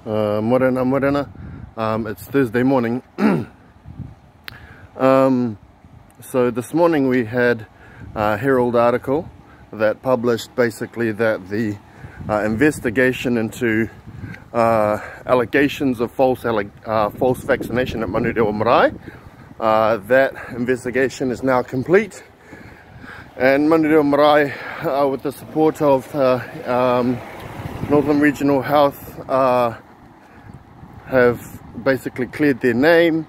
Morena. It's Thursday morning. So this morning we had a Herald article that published basically that the investigation into allegations of false vaccination at Manurewa Marae, that investigation is now complete, and Manurewa Marae, with the support of Northern Regional Health, have basically cleared their name,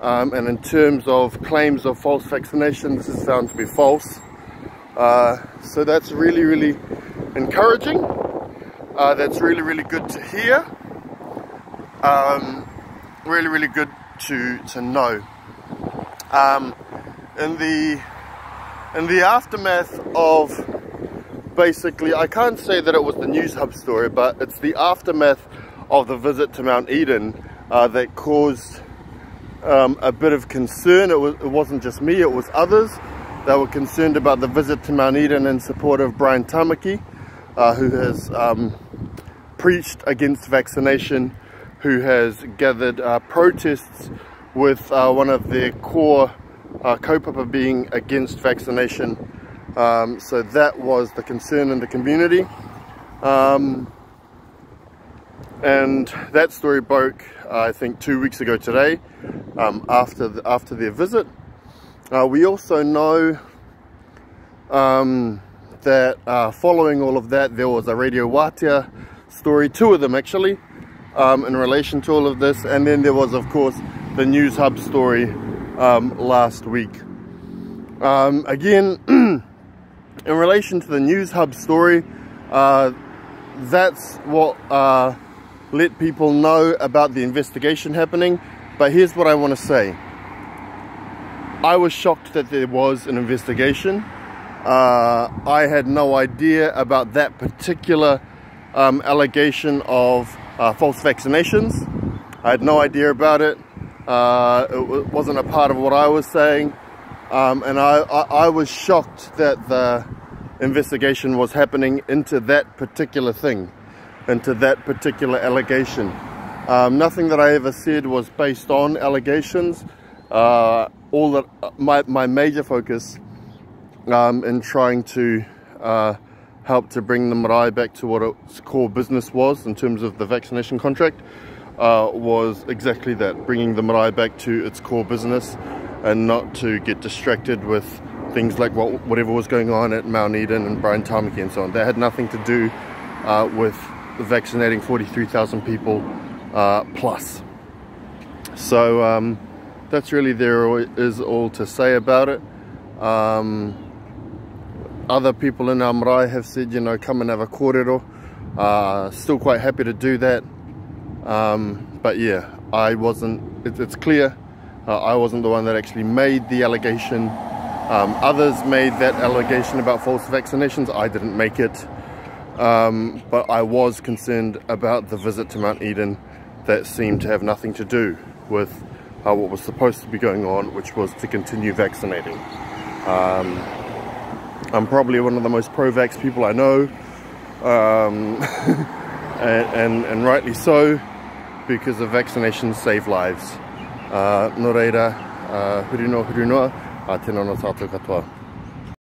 and in terms of claims of false vaccination, this is found to be false. So that's really encouraging. That's really good to hear. Really good to know. In the aftermath of, basically, I can't say that it was the News Hub story, but it's the aftermath of the visit to Mount Eden that caused a bit of concern. It wasn't just me, it was others that were concerned about the visit to Mount Eden in support of Brian Tamaki, who has preached against vaccination, who has gathered protests with one of their core kaupapa being against vaccination. So that was the concern in the community. And that story broke, I think, 2 weeks ago today, after their visit. We also know that following all of that, there was a Radio Wātea story, two of them actually, in relation to all of this, and then there was, of course, the News Hub story last week. Again, in relation to the News Hub story, that's what let people know about the investigation happening. But here's what I want to say. I was shocked that there was an investigation. I had no idea about that particular allegation of false vaccinations. I had no idea about it. It wasn't a part of what I was saying. And I was shocked that the investigation was happening into that particular thing, into that particular allegation. Nothing that I ever said was based on allegations. All that my major focus in trying to help to bring the marae back to what its core business was in terms of the vaccination contract was exactly that, bringing the marae back to its core business and not to get distracted with things like whatever was going on at Mount Eden and Brian Tamaki and so on. That had nothing to do with vaccinating 43,000 people plus. So that's really there is all to say about it. Other people in our marae have said, you know, come and have a kōrero. Still quite happy to do that. But yeah, I wasn't, it's clear, I wasn't the one that actually made the allegation. Others made that allegation about false vaccinations. I didn't make it. But I was concerned about the visit to Mount Eden that seemed to have nothing to do with what was supposed to be going on, which was to continue vaccinating. I'm probably one of the most pro-vax people I know, and rightly so, because the vaccinations save lives. No reira, huri noa, tēnā no tātou katoa.